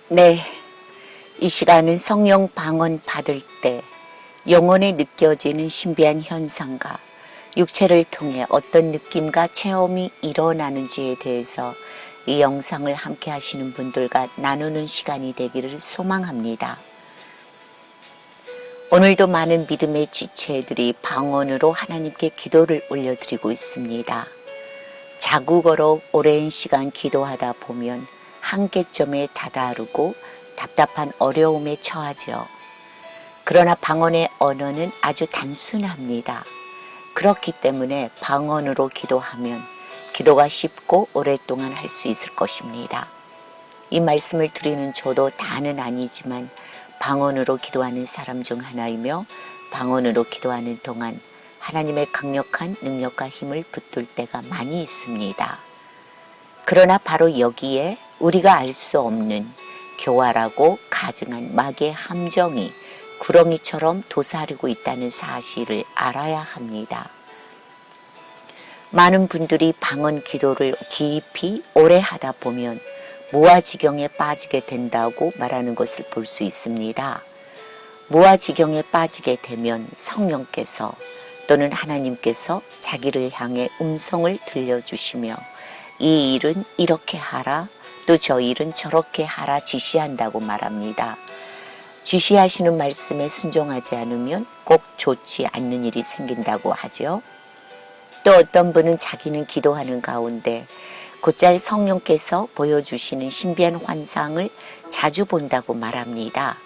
네, 이 시간은 성령 방언 받을 때 영혼에 느껴지는 신비한 현상과 육체를 통해 어떤 느낌과 체험이 일어나는지에 대해서 이 영상을 함께 하시는 분들과 나누는 시간이 되기를 소망합니다. 오늘도 많은 믿음의 지체들이 방언으로 하나님께 기도를 올려드리고 있습니다. 자국어로 오랜 시간 기도하다 보면 한계점에 다다르고 답답한 어려움에 처하죠. 그러나 방언의 언어는 아주 단순합니다. 그렇기 때문에 방언으로 기도하면 기도가 쉽고 오랫동안 할 수 있을 것입니다. 이 말씀을 드리는 저도 다는 아니지만 방언으로 기도하는 사람 중 하나이며 방언으로 기도하는 동안 하나님의 강력한 능력과 힘을 붙들 때가 많이 있습니다. 그러나 바로 여기에 우리가 알 수 없는 교활하고 가증한 마귀의 함정이 구렁이처럼 도사리고 있다는 사실을 알아야 합니다. 많은 분들이 방언 기도를 깊이 오래 하다 보면 무아지경에 빠지게 된다고 말하는 것을 볼 수 있습니다. 무아지경에 빠지게 되면 성령께서 또는 하나님께서 자기를 향해 음성을 들려주시며 이 일은 이렇게 하라, 또 저 일은 저렇게 하라 지시한다고 말합니다. 지시하시는 말씀에 순종하지 않으면 꼭 좋지 않는 일이 생긴다고 하죠. 또 어떤 분은 자기는 기도하는 가운데 곧잘 성령께서 보여주시는 신비한 환상을 자주 본다고 말합니다.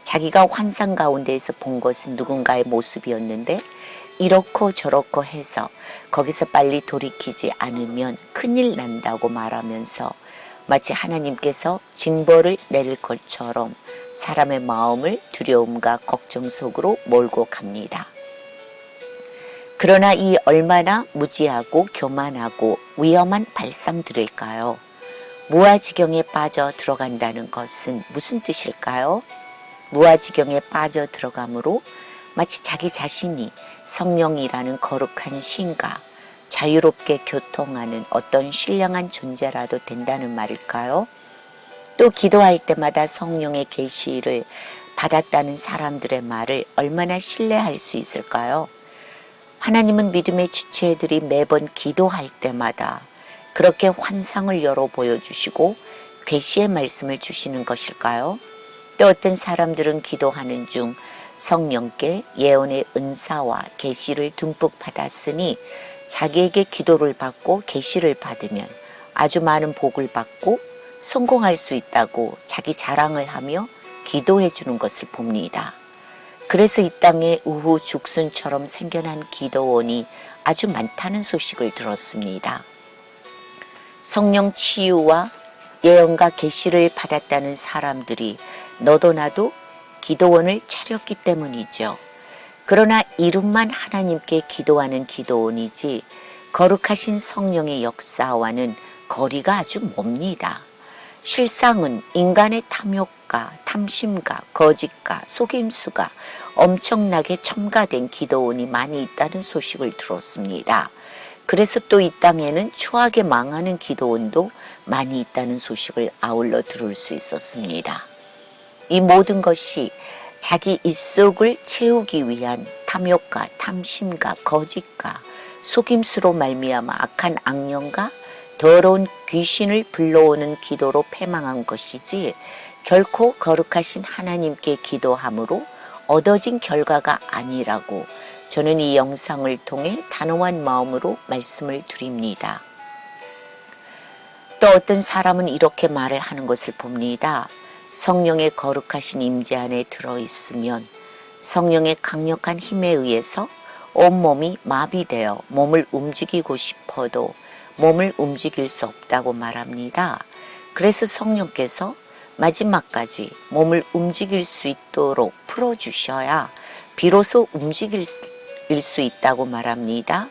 자기가 환상 가운데에서 본 것은 누군가의 모습이었는데 이렇고 저렇고 해서 거기서 빨리 돌이키지 않으면 큰일 난다고 말하면서 마치 하나님께서 징벌을 내릴 것처럼 사람의 마음을 두려움과 걱정 속으로 몰고 갑니다. 그러나 이 얼마나 무지하고 교만하고 위험한 발상들일까요? 무아지경에 빠져 들어간다는 것은 무슨 뜻일까요? 무아지경에 빠져 들어감으로 마치 자기 자신이 성령이라는 거룩한 신과 자유롭게 교통하는 어떤 신령한 존재라도 된다는 말일까요? 또 기도할 때마다 성령의 계시를 받았다는 사람들의 말을 얼마나 신뢰할 수 있을까요? 하나님은 믿음의 지체들이 매번 기도할 때마다 그렇게 환상을 열어 보여주시고 계시의 말씀을 주시는 것일까요? 또 어떤 사람들은 기도하는 중 성령께 예언의 은사와 계시를 듬뿍 받았으니 자기에게 기도를 받고 계시를 받으면 아주 많은 복을 받고 성공할 수 있다고 자기 자랑을 하며 기도해 주는 것을 봅니다. 그래서 이 땅에 우후 죽순처럼 생겨난 기도원이 아주 많다는 소식을 들었습니다. 성령 치유와 예언과 계시를 받았다는 사람들이 너도 나도 기도원을 차렸기 때문이죠. 그러나 이름만 하나님께 기도하는 기도원이지 거룩하신 성령의 역사와는 거리가 아주 멉니다. 실상은 인간의 탐욕과 탐심과 거짓과 속임수가 엄청나게 첨가된 기도원이 많이 있다는 소식을 들었습니다. 그래서 또 이 땅에는 추하게 망하는 기도원도 많이 있다는 소식을 아울러 들을 수 있었습니다. 이 모든 것이 자기 입속을 채우기 위한 탐욕과 탐심과 거짓과 속임수로 말미암아 악한 악령과 더러운 귀신을 불러오는 기도로 패망한 것이지 결코 거룩하신 하나님께 기도함으로 얻어진 결과가 아니라고 저는 이 영상을 통해 단호한 마음으로 말씀을 드립니다. 또 어떤 사람은 이렇게 말을 하는 것을 봅니다. 성령의 거룩하신 임재 안에 들어있으면 성령의 강력한 힘에 의해서 온몸이 마비되어 몸을 움직이고 싶어도 몸을 움직일 수 없다고 말합니다. 그래서 성령께서 마지막까지 몸을 움직일 수 있도록 풀어주셔야 비로소 움직일 수 있다고 말합니다.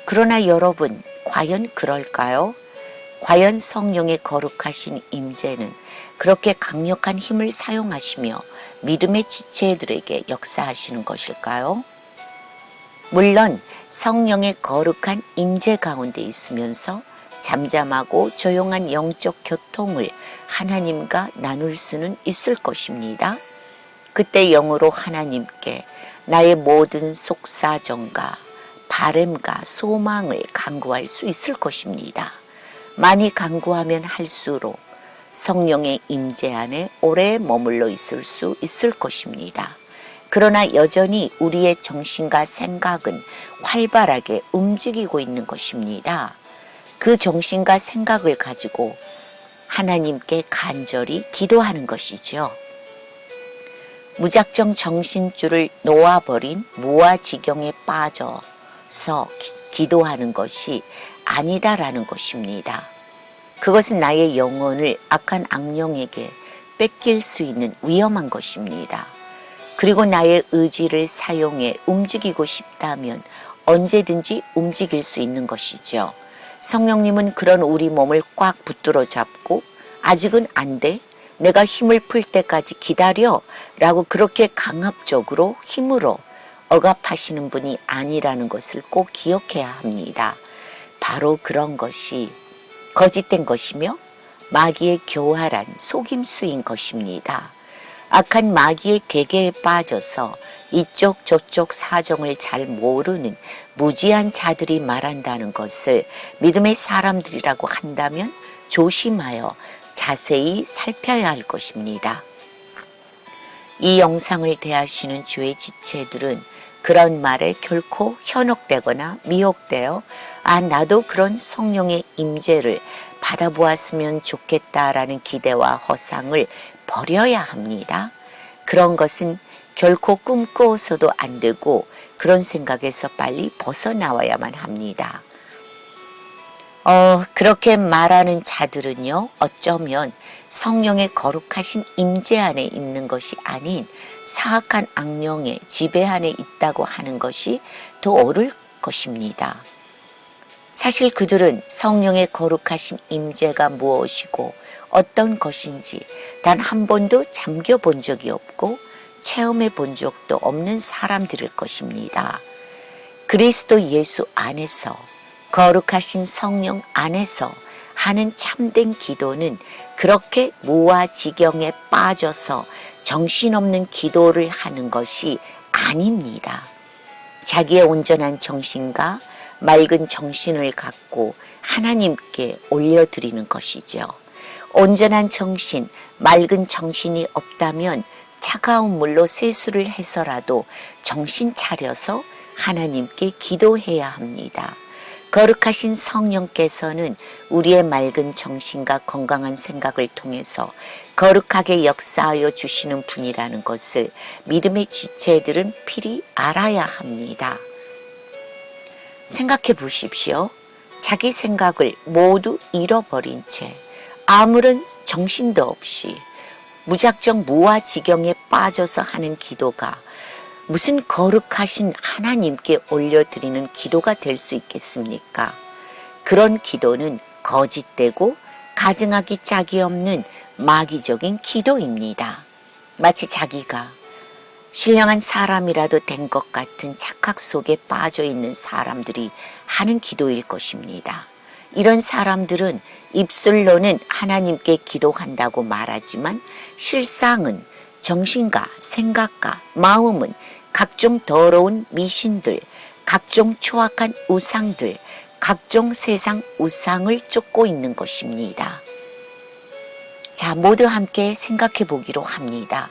그러나 여러분, 과연 그럴까요? 과연 성령의 거룩하신 임재는 그렇게 강력한 힘을 사용하시며 믿음의 지체들에게 역사하시는 것일까요? 물론 성령의 거룩한 임재 가운데 있으면서 잠잠하고 조용한 영적 교통을 하나님과 나눌 수는 있을 것입니다. 그때 영으로 하나님께 나의 모든 속사정과 바램과 소망을 간구할 수 있을 것입니다. 많이 간구하면 할수록 성령의 임재 안에 오래 머물러 있을 수 있을 것입니다. 그러나 여전히 우리의 정신과 생각은 활발하게 움직이고 있는 것입니다. 그 정신과 생각을 가지고 하나님께 간절히 기도하는 것이죠. 무작정 정신줄을 놓아버린 무아지경에 빠져서 기도하는 것이 아니다라는 것입니다. 그것은 나의 영혼을 악한 악령에게 뺏길 수 있는 위험한 것입니다. 그리고 나의 의지를 사용해 움직이고 싶다면 언제든지 움직일 수 있는 것이죠. 성령님은 그런 우리 몸을 꽉 붙들어 잡고 아직은 안 돼. 내가 힘을 풀 때까지 기다려 라고 그렇게 강압적으로 힘으로 억압하시는 분이 아니라는 것을 꼭 기억해야 합니다. 바로 그런 것이 거짓된 것이며 마귀의 교활한 속임수인 것입니다. 악한 마귀의 괴계에 빠져서 이쪽 저쪽 사정을 잘 모르는 무지한 자들이 말한다는 것을 믿음의 사람들이라고 한다면 조심하여 자세히 살펴야 할 것입니다. 이 영상을 대하시는 주의 지체들은 그런 말에 결코 현혹되거나 미혹되어 나도 그런 성령의 임재를 받아보았으면 좋겠다라는 기대와 허상을 버려야 합니다. 그런 것은 결코 꿈꿔서도 안 되고 그런 생각에서 빨리 벗어나와야만 합니다. 그렇게 말하는 자들은요, 어쩌면 성령의 거룩하신 임재 안에 있는 것이 아닌 사악한 악령의 지배 안에 있다고 하는 것이 더 옳을 것입니다. 사실 그들은 성령의 거룩하신 임재가 무엇이고 어떤 것인지 단 한 번도 잠겨본 적이 없고 체험해 본 적도 없는 사람들일 것입니다. 그리스도 예수 안에서 거룩하신 성령 안에서 하는 참된 기도는 그렇게 무아지경에 빠져서 정신없는 기도를 하는 것이 아닙니다. 자기의 온전한 정신과 맑은 정신을 갖고 하나님께 올려드리는 것이죠. 온전한 정신, 맑은 정신이 없다면 차가운 물로 세수를 해서라도 정신 차려서 하나님께 기도해야 합니다. 거룩하신 성령께서는 우리의 맑은 정신과 건강한 생각을 통해서 거룩하게 역사하여 주시는 분이라는 것을 믿음의 지체들은 필히 알아야 합니다. 생각해 보십시오. 자기 생각을 모두 잃어버린 채 아무런 정신도 없이 무작정 무아지경에 빠져서 하는 기도가 무슨 거룩하신 하나님께 올려드리는 기도가 될 수 있겠습니까? 그런 기도는 거짓되고 가증하기 짝이 없는 마귀적인 기도입니다. 마치 자기가 신령한 사람이라도 된 것 같은 착각 속에 빠져 있는 사람들이 하는 기도일 것입니다. 이런 사람들은 입술로는 하나님께 기도한다고 말하지만 실상은 정신과 생각과 마음은 각종 더러운 미신들, 각종 추악한 우상들, 각종 세상 우상을 쫓고 있는 것입니다. 자, 모두 함께 생각해 보기로 합니다.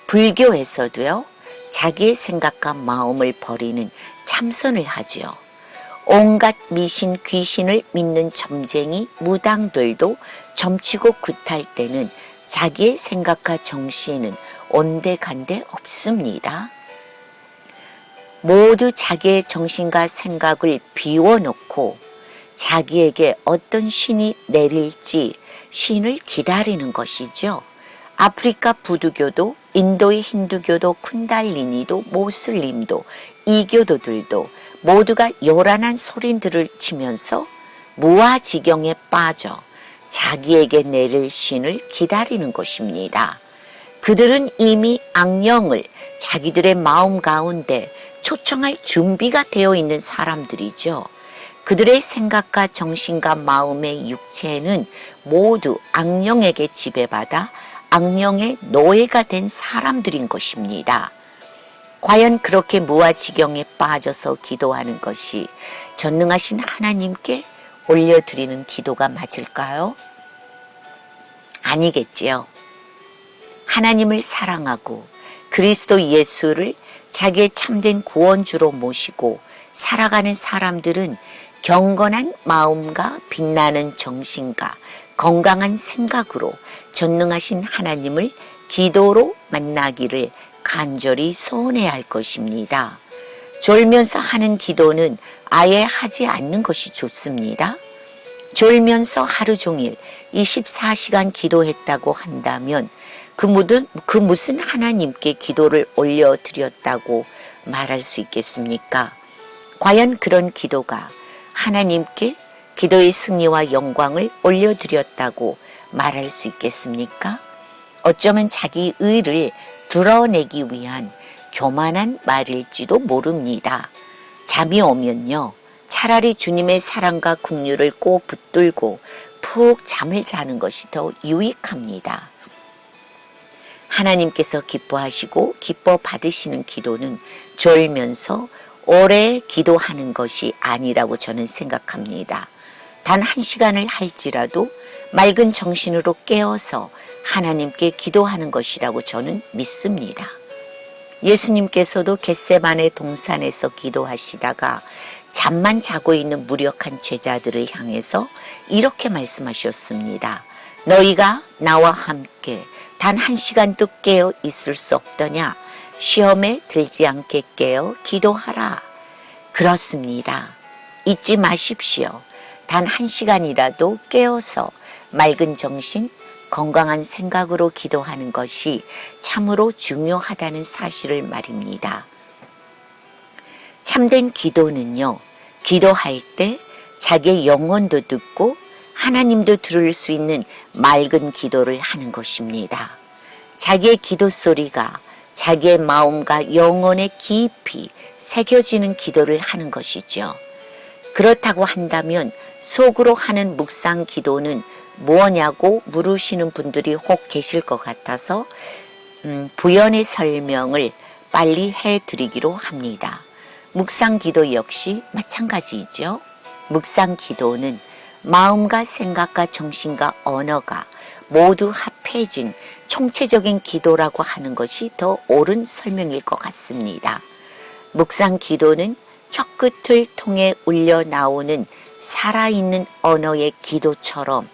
불교에서도요, 자기의 생각과 마음을 버리는 참선을 하지요. 온갖 미신, 귀신을 믿는 점쟁이 무당들도 점치고 굿할 때는 자기의 생각과 정신은 온데간데 없습니다. 모두 자기의 정신과 생각을 비워놓고 자기에게 어떤 신이 내릴지 신을 기다리는 것이죠. 아프리카 부두교도, 인도의 힌두교도, 쿤달리니도, 모슬림도, 이교도들도 모두가 요란한 소리들을 치면서 무아지경에 빠져 자기에게 내릴 신을 기다리는 것입니다. 그들은 이미 악령을 자기들의 마음 가운데 초청할 준비가 되어 있는 사람들이죠. 그들의 생각과 정신과 마음의 육체는 모두 악령에게 지배받아 악령의 노예가 된 사람들인 것입니다. 과연 그렇게 무아지경에 빠져서 기도하는 것이 전능하신 하나님께 올려드리는 기도가 맞을까요? 아니겠지요. 하나님을 사랑하고 그리스도 예수를 자기의 참된 구원주로 모시고 살아가는 사람들은 경건한 마음과 빛나는 정신과 건강한 생각으로 전능하신 하나님을 기도로 만나기를 간절히 소원해야 할 것입니다. 졸면서 하는 기도는 아예 하지 않는 것이 좋습니다. 졸면서 하루 종일 24시간 기도했다고 한다면 그 무슨 하나님께 기도를 올려드렸다고 말할 수 있겠습니까? 과연 그런 기도가 하나님께 기도의 승리와 영광을 올려드렸다고 말할 수 있겠습니까? 어쩌면 자기 의를 드러내기 위한 교만한 말일지도 모릅니다. 잠이 오면요, 차라리 주님의 사랑과 긍휼을 꼭 붙들고 푹 잠을 자는 것이 더 유익합니다. 하나님께서 기뻐하시고 기뻐 받으시는 기도는 졸면서 오래 기도하는 것이 아니라고 저는 생각합니다. 단 1시간을 할지라도 맑은 정신으로 깨어서 하나님께 기도하는 것이라고 저는 믿습니다. 예수님께서도 겟세마네 동산에서 기도하시다가 잠만 자고 있는 무력한 제자들을 향해서 이렇게 말씀하셨습니다. 너희가 나와 함께 단 1시간도 깨어 있을 수 없더냐? 시험에 들지 않게 깨어 기도하라. 그렇습니다. 잊지 마십시오. 단 1시간이라도 깨어서 맑은 정신, 건강한 생각으로 기도하는 것이 참으로 중요하다는 사실을 말입니다. 참된 기도는요, 기도할 때 자기의 영혼도 듣고 하나님도 들을 수 있는 맑은 기도를 하는 것입니다. 자기의 기도 소리가 자기의 마음과 영혼에 깊이 새겨지는 기도를 하는 것이죠. 그렇다고 한다면 속으로 하는 묵상 기도는 무엇냐고 물으시는 분들이 혹 계실 것 같아서 부연의 설명을 빨리 해드리기로 합니다. 묵상 기도 역시 마찬가지이죠. 묵상 기도는 마음과 생각과 정신과 언어가 모두 합해진 총체적인 기도라고 하는 것이 더 옳은 설명일 것 같습니다. 묵상 기도는 혀끝을 통해 울려 나오는 살아있는 언어의 기도처럼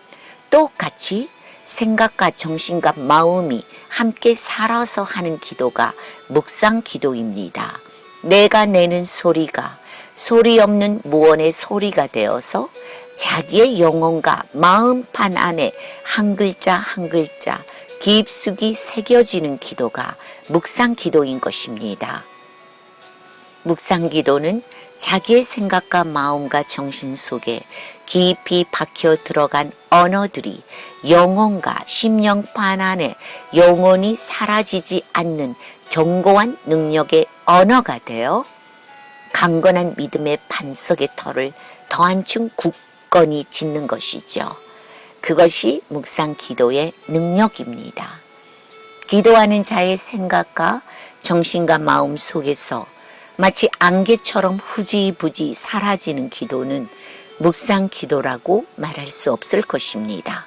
똑같이 생각과 정신과 마음이 함께 살아서 하는 기도가 묵상 기도입니다. 내가 내는 소리가 소리 없는 무언의 소리가 되어서 자기의 영혼과 마음판 안에 한 글자 한 글자 깊숙이 새겨지는 기도가 묵상 기도인 것입니다. 묵상 기도는 자기의 생각과 마음과 정신 속에 깊이 박혀 들어간 언어들이 영혼과 심령판 안에 영원히 사라지지 않는 견고한 능력의 언어가 되어 강건한 믿음의 반석의 털을 더 한층 굳건히 짓는 것이죠. 그것이 묵상 기도의 능력입니다. 기도하는 자의 생각과 정신과 마음 속에서 마치 안개처럼 후지부지 사라지는 기도는 묵상 기도라고 말할 수 없을 것입니다.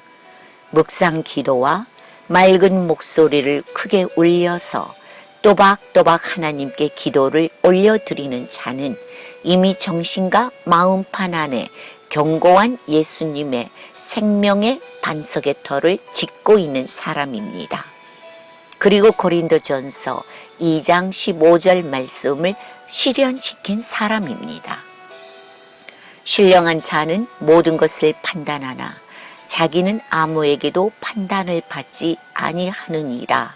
묵상 기도와 맑은 목소리를 크게 울려서 또박또박 하나님께 기도를 올려드리는 자는 이미 정신과 마음판 안에 견고한 예수님의 생명의 반석의 털을 짓고 있는 사람입니다. 그리고 고린도전서 2장 15절 말씀을 실현시킨 사람입니다. 신령한 자는 모든 것을 판단하나 자기는 아무에게도 판단을 받지 아니하느니라.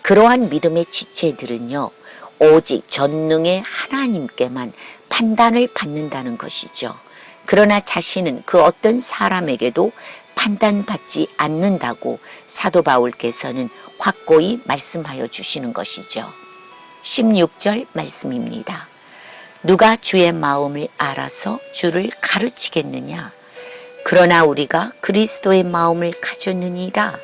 그러한 믿음의 지체들은요, 오직 전능의 하나님께만 판단을 받는다는 것이죠. 그러나 자신은 그 어떤 사람에게도 판단받지 않는다고 사도 바울께서는 확고히 말씀하여 주시는 것이죠. 16절 말씀입니다. 누가 주의 마음을 알아서 주를 가르치겠느냐? 그러나 우리가 그리스도의 마음을 가졌느니라.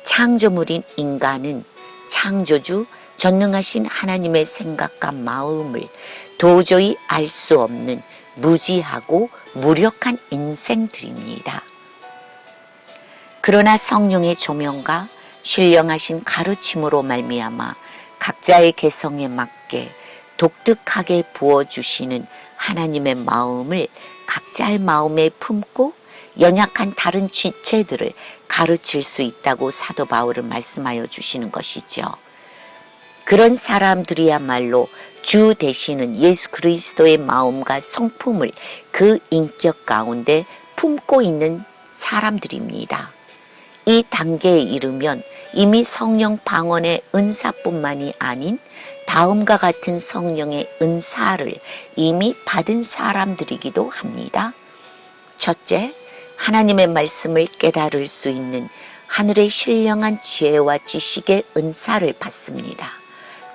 창조물인 인간은 창조주 전능하신 하나님의 생각과 마음을 도저히 알 수 없는 무지하고 무력한 인생들입니다. 그러나 성령의 조명과 신령하신 가르침으로 말미암아 각자의 개성에 맞게 독특하게 부어주시는 하나님의 마음을 각자의 마음에 품고 연약한 다른 지체들을 가르칠 수 있다고 사도 바울은 말씀하여 주시는 것이죠. 그런 사람들이야말로 주 되시는 예수 그리스도의 마음과 성품을 그 인격 가운데 품고 있는 사람들입니다. 이 단계에 이르면 이미 성령 방언의 은사뿐만이 아닌 다음과 같은 성령의 은사를 이미 받은 사람들이기도 합니다. 첫째, 하나님의 말씀을 깨달을 수 있는 하늘의 신령한 지혜와 지식의 은사를 받습니다.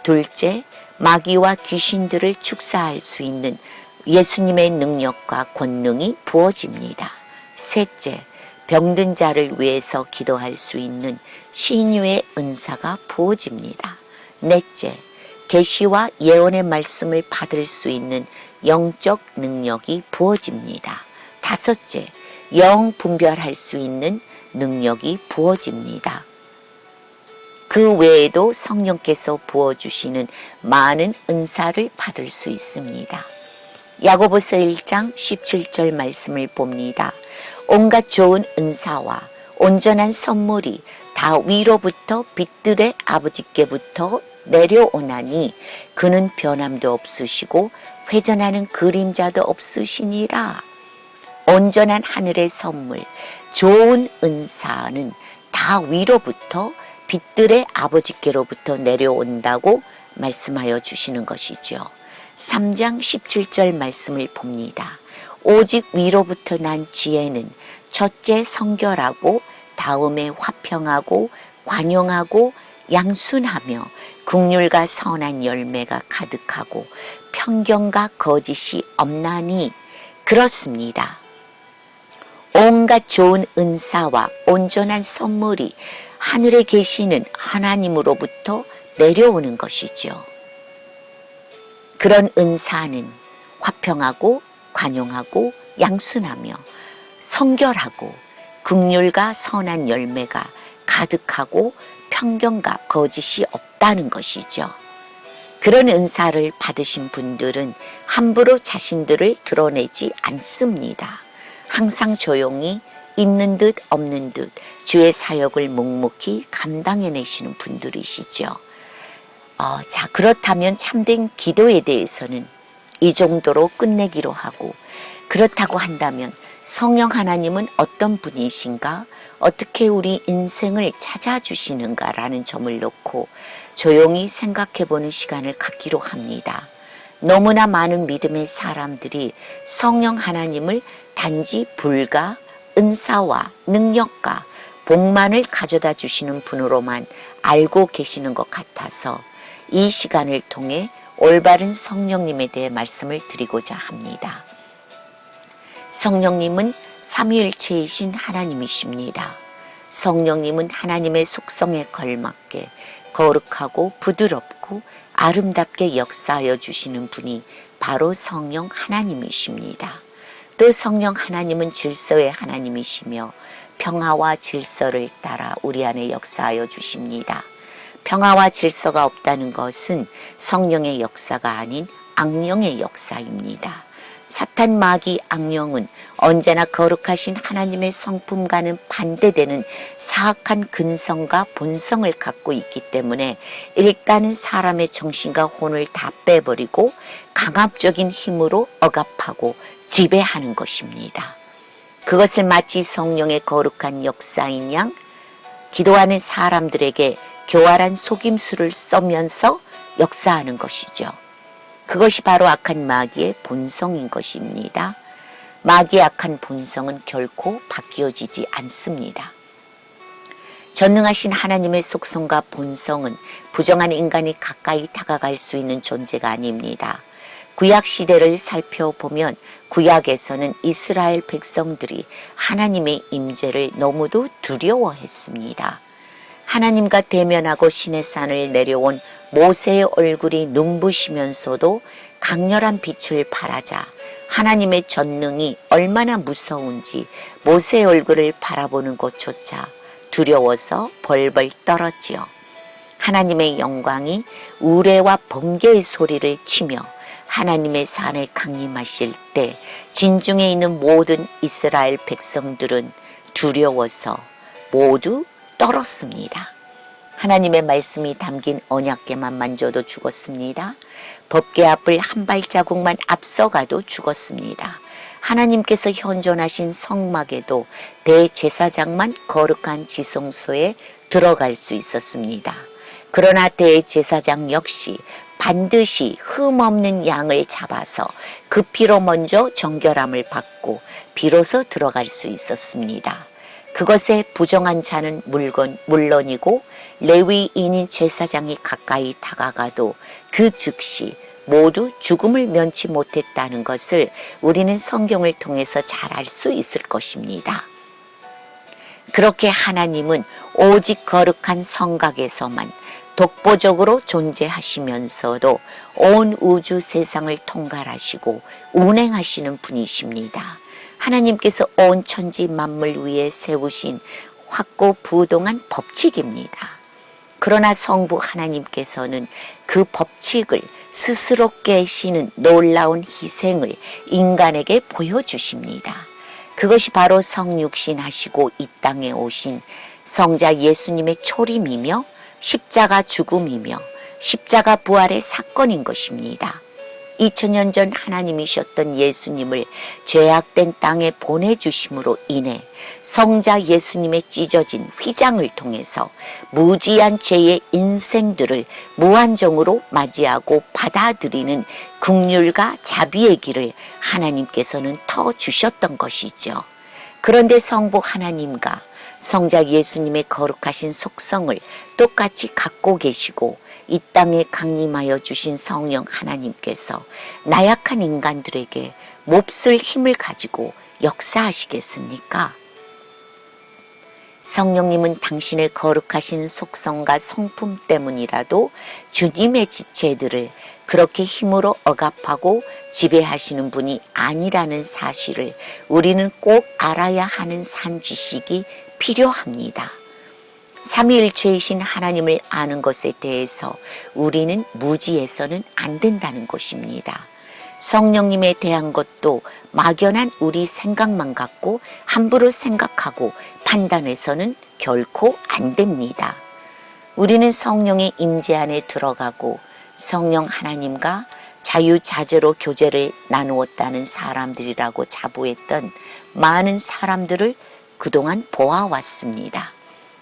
둘째, 마귀와 귀신들을 축사할 수 있는 예수님의 능력과 권능이 부어집니다. 셋째, 병든 자를 위해서 기도할 수 있는 신유의 은사가 부어집니다. 넷째, 계시와 예언의 말씀을 받을 수 있는 영적 능력이 부어집니다. 다섯째, 영 분별할 수 있는 능력이 부어집니다. 그 외에도 성령께서 부어주시는 많은 은사를 받을 수 있습니다. 야고보서 1장 17절 말씀을 봅니다. 온갖 좋은 은사와 온전한 선물이 다 위로부터 빛들의 아버지께부터 내려오나니 그는 변함도 없으시고 회전하는 그림자도 없으시니라. 온전한 하늘의 선물, 좋은 은사는 다 위로부터 빛들의 아버지께로부터 내려온다고 말씀하여 주시는 것이죠. 3장 17절 말씀을 봅니다. 오직 위로부터 난 지혜는 첫째 성결하고 다음에 화평하고 관용하고 양순하며 긍휼과 선한 열매가 가득하고 편견과 거짓이 없나니 그렇습니다. 온갖 좋은 은사와 온전한 선물이 하늘에 계시는 하나님으로부터 내려오는 것이죠. 그런 은사는 화평하고 관용하고 양순하며 성결하고 긍휼과 선한 열매가 가득하고 편견과 거짓이 없다는 것이죠. 그런 은사를 받으신 분들은 함부로 자신들을 드러내지 않습니다. 항상 조용히 있는 듯 없는 듯 주의 사역을 묵묵히 감당해내시는 분들이시죠. 자, 그렇다면 참된 기도에 대해서는 이 정도로 끝내기로 하고, 그렇다고 한다면 성령 하나님은 어떤 분이신가, 어떻게 우리 인생을 찾아주시는가라는 점을 놓고 조용히 생각해보는 시간을 갖기로 합니다. 너무나 많은 믿음의 사람들이 성령 하나님을 단지 불과 은사와 능력과 복만을 가져다 주시는 분으로만 알고 계시는 것 같아서 이 시간을 통해 올바른 성령님에 대해 말씀을 드리고자 합니다. 성령님은 삼위일체이신 하나님이십니다. 성령님은 하나님의 속성에 걸맞게 거룩하고 부드럽고 아름답게 역사하여 주시는 분이 바로 성령 하나님이십니다. 또 성령 하나님은 질서의 하나님이시며 평화와 질서를 따라 우리 안에 역사하여 주십니다. 평화와 질서가 없다는 것은 성령의 역사가 아닌 악령의 역사입니다. 사탄 마귀 악령은 언제나 거룩하신 하나님의 성품과는 반대되는 사악한 근성과 본성을 갖고 있기 때문에 일단은 사람의 정신과 혼을 다 빼버리고 강압적인 힘으로 억압하고 지배하는 것입니다. 그것을 마치 성령의 거룩한 역사인 양 기도하는 사람들에게 교활한 속임수를 써면서 역사하는 것이죠. 그것이 바로 악한 마귀의 본성인 것입니다. 마귀의 악한 본성은 결코 바뀌어지지 않습니다. 전능하신 하나님의 속성과 본성은 부정한 인간이 가까이 다가갈 수 있는 존재가 아닙니다. 구약 시대를 살펴보면 구약에서는 이스라엘 백성들이 하나님의 임재를 너무도 두려워했습니다. 하나님과 대면하고 시내산을 내려온 모세의 얼굴이 눈부시면서도 강렬한 빛을 발하자 하나님의 전능이 얼마나 무서운지 모세의 얼굴을 바라보는 것조차 두려워서 벌벌 떨었지요. 하나님의 영광이 우레와 번개의 소리를 치며 하나님의 산에 강림하실 때 진중에 있는 모든 이스라엘 백성들은 두려워서 모두 떨었습니다. 하나님의 말씀이 담긴 언약궤만 만져도 죽었습니다. 법궤 앞을 한 발자국만 앞서가도 죽었습니다. 하나님께서 현존하신 성막에도 대제사장만 거룩한 지성소에 들어갈 수 있었습니다. 그러나 대제사장 역시 반드시 흠없는 양을 잡아서 그 피로 먼저 정결함을 받고 비로소 들어갈 수 있었습니다. 그것에 부정한 자는 물론이고 레위인인 제사장이 가까이 다가가도 그 즉시 모두 죽음을 면치 못했다는 것을 우리는 성경을 통해서 잘 알 수 있을 것입니다. 그렇게 하나님은 오직 거룩한 성곽에서만 독보적으로 존재하시면서도 온 우주 세상을 통갈하시고 운행하시는 분이십니다. 하나님께서 온 천지 만물 위에 세우신 확고부동한 법칙입니다. 그러나 성부 하나님께서는 그 법칙을 스스로 깨시는 놀라운 희생을 인간에게 보여주십니다. 그것이 바로 성육신 하시고 이 땅에 오신 성자 예수님의 초림이며 십자가 죽음이며 십자가 부활의 사건인 것입니다. 2000년 전 하나님이셨던 예수님을 죄악된 땅에 보내주심으로 인해 성자 예수님의 찢어진 휘장을 통해서 무지한 죄의 인생들을 무한정으로 맞이하고 받아들이는 긍휼과 자비의 길을 하나님께서는 터주셨던 것이죠. 그런데 성부 하나님과 성자 예수님의 거룩하신 속성을 똑같이 갖고 계시고 이 땅에 강림하여 주신 성령 하나님께서 나약한 인간들에게 몹쓸 힘을 가지고 역사하시겠습니까? 성령님은 당신의 거룩하신 속성과 성품 때문이라도 주님의 지체들을 그렇게 힘으로 억압하고 지배하시는 분이 아니라는 사실을 우리는 꼭 알아야 하는 산지식이 필요합니다. 삼위일체이신 하나님을 아는 것에 대해서 우리는 무지해서는 안 된다는 것입니다. 성령님에 대한 것도 막연한 우리 생각만 갖고 함부로 생각하고 판단해서는 결코 안 됩니다. 우리는 성령의 임재 안에 들어가고 성령 하나님과 자유자재로 교제를 나누었다는 사람들이라고 자부했던 많은 사람들을 그동안 보아왔습니다.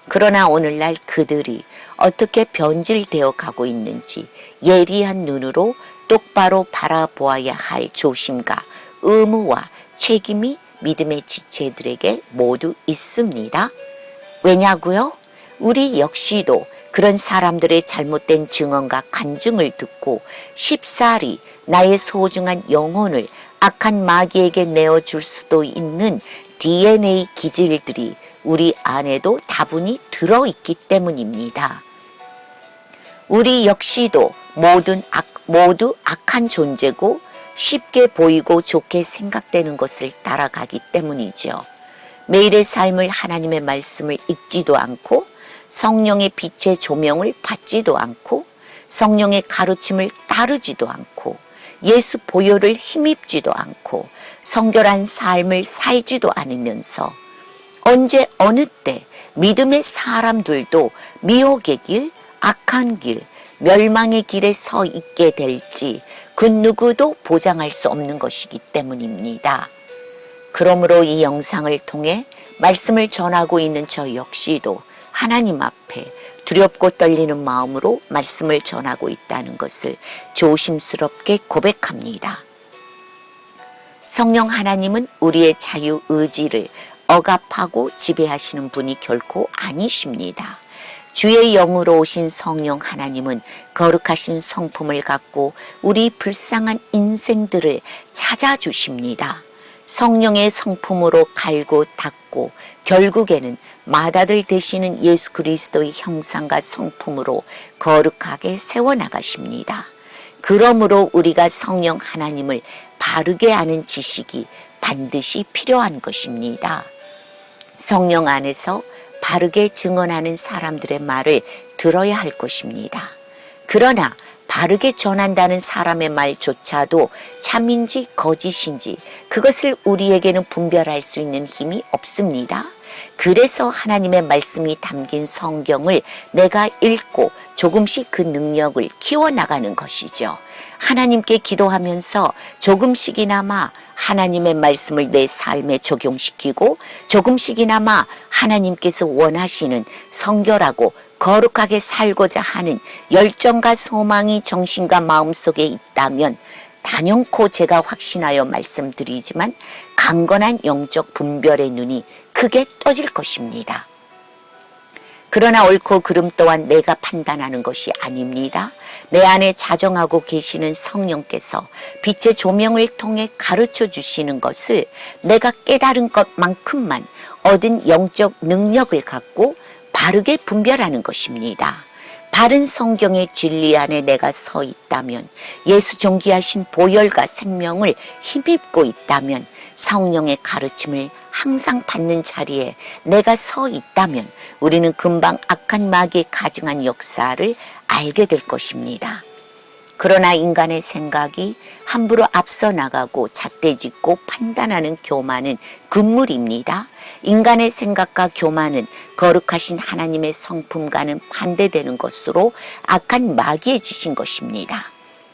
그러나 오늘날 그들이 어떻게 변질되어 가고 있는지 예리한 눈으로 똑바로 바라보아야 할 조심과 의무와 책임이 믿음의 지체들에게 모두 있습니다. 왜냐고요? 우리 역시도 그런 사람들의 잘못된 증언과 간증을 듣고 쉽사리 나의 소중한 영혼을 악한 마귀에게 내어줄 수도 있는 DNA 기질들이 우리 안에도 다분히 들어있기 때문입니다. 우리 역시도 모두 악한 존재고 쉽게 보이고 좋게 생각되는 것을 따라가기 때문이죠. 매일의 삶을 하나님의 말씀을 읽지도 않고 성령의 빛의 조명을 받지도 않고 성령의 가르침을 따르지도 않고 예수 보혈을 힘입지도 않고 성결한 삶을 살지도 않으면서 언제 어느 때 믿음의 사람들도 미혹의 길, 악한 길, 멸망의 길에 서 있게 될지 그 누구도 보장할 수 없는 것이기 때문입니다. 그러므로 이 영상을 통해 말씀을 전하고 있는 저 역시도 하나님 앞에 두렵고 떨리는 마음으로 말씀을 전하고 있다는 것을 조심스럽게 고백합니다. 성령 하나님은 우리의 자유의지를 억압하고 지배하시는 분이 결코 아니십니다. 주의 영으로 오신 성령 하나님은 거룩하신 성품을 갖고 우리 불쌍한 인생들을 찾아주십니다. 성령의 성품으로 갈고 닦고 결국에는 맏아들 되시는 예수 그리스도의 형상과 성품으로 거룩하게 세워나가십니다. 그러므로 우리가 성령 하나님을 바르게 아는 지식이 반드시 필요한 것입니다. 성령 안에서 바르게 증언하는 사람들의 말을 들어야 할 것입니다. 그러나 바르게 전한다는 사람의 말조차도 참인지 거짓인지 그것을 우리에게는 분별할 수 있는 힘이 없습니다. 그래서 하나님의 말씀이 담긴 성경을 내가 읽고 조금씩 그 능력을 키워나가는 것이죠. 하나님께 기도하면서 조금씩이나마 하나님의 말씀을 내 삶에 적용시키고 조금씩이나마 하나님께서 원하시는 성결하고 거룩하게 살고자 하는 열정과 소망이 정신과 마음속에 있다면 단연코 제가 확신하여 말씀드리지만 강건한 영적 분별의 눈이 크게 떠질 것입니다. 그러나 옳고 그름 또한 내가 판단하는 것이 아닙니다. 내 안에 자정하고 계시는 성령께서 빛의 조명을 통해 가르쳐 주시는 것을 내가 깨달은 것만큼만 얻은 영적 능력을 갖고 바르게 분별하는 것입니다. 바른 성경의 진리 안에 내가 서 있다면, 예수 존귀하신 보혈과 생명을 힘입고 있다면, 성령의 가르침을 항상 받는 자리에 내가 서 있다면 우리는 금방 악한 마귀의 가증한 역사를 알게 될 것입니다. 그러나 인간의 생각이 함부로 앞서 나가고 잣대짓고 판단하는 교만은 금물입니다. 인간의 생각과 교만은 거룩하신 하나님의 성품과는 반대되는 것으로 악한 마귀에 지신 것입니다.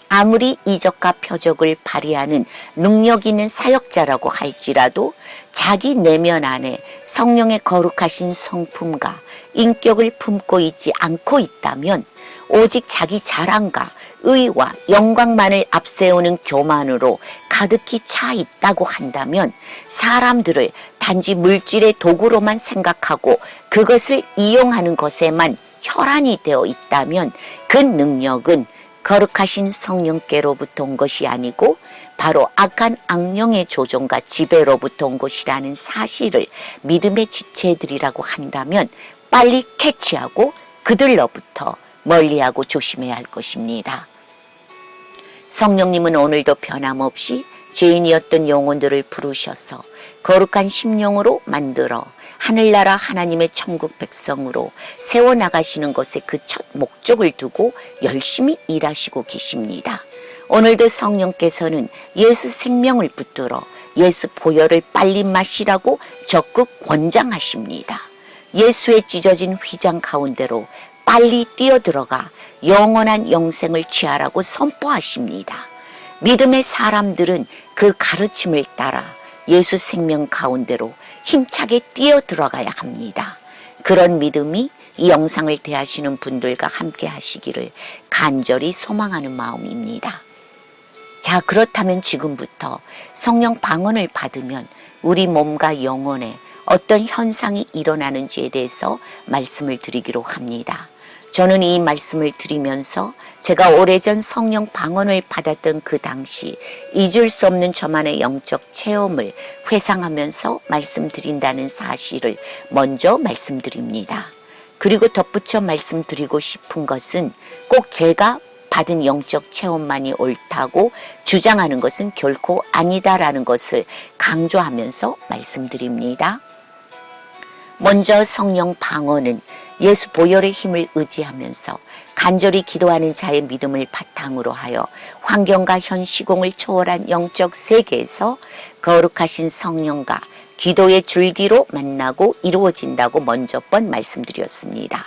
아무리 이적과 표적을 발휘하는 능력 있는 사역자라고 할지라도 자기 내면 안에 성령의 거룩하신 성품과 인격을 품고 있지 않고 있다면 오직 자기 자랑과 의와 영광만을 앞세우는 교만으로 가득히 차 있다고 한다면 사람들을 단지 물질의 도구로만 생각하고 그것을 이용하는 것에만 혈안이 되어 있다면 그 능력은 거룩하신 성령께로부터 온 것이 아니고 바로 악한 악령의 조종과 지배로부터 온 것이라는 사실을 믿음의 지체들이라고 한다면 빨리 캐치하고 그들로부터 멀리하고 조심해야 할 것입니다. 성령님은 오늘도 변함없이 죄인이었던 영혼들을 부르셔서 거룩한 심령으로 만들어 하늘나라 하나님의 천국 백성으로 세워나가시는 것에 그 첫 목적을 두고 열심히 일하시고 계십니다. 오늘도 성령께서는 예수 생명을 붙들어 예수 보혈을 빨리 마시라고 적극 권장하십니다. 예수의 찢어진 휘장 가운데로 빨리 뛰어들어가 영원한 영생을 취하라고 선포하십니다. 믿음의 사람들은 그 가르침을 따라 예수 생명 가운데로 힘차게 뛰어들어가야 합니다. 그런 믿음이 이 영상을 대하시는 분들과 함께 하시기를 간절히 소망하는 마음입니다. 자, 그렇다면 지금부터 성령 방언을 받으면 우리 몸과 영혼에 어떤 현상이 일어나는지에 대해서 말씀을 드리기로 합니다. 저는 이 말씀을 드리면서 제가 오래전 성령 방언을 받았던 그 당시 잊을 수 없는 저만의 영적 체험을 회상하면서 말씀드린다는 사실을 먼저 말씀드립니다. 그리고 덧붙여 말씀드리고 싶은 것은 꼭 제가 받은 영적 체험만이 옳다고 주장하는 것은 결코 아니다라는 것을 강조하면서 말씀드립니다. 먼저 성령 방언은 예수 보혈의 힘을 의지하면서 간절히 기도하는 자의 믿음을 바탕으로 하여 환경과 현 시공을 초월한 영적 세계에서 거룩하신 성령과 기도의 줄기로 만나고 이루어진다고 먼저 번 말씀드렸습니다.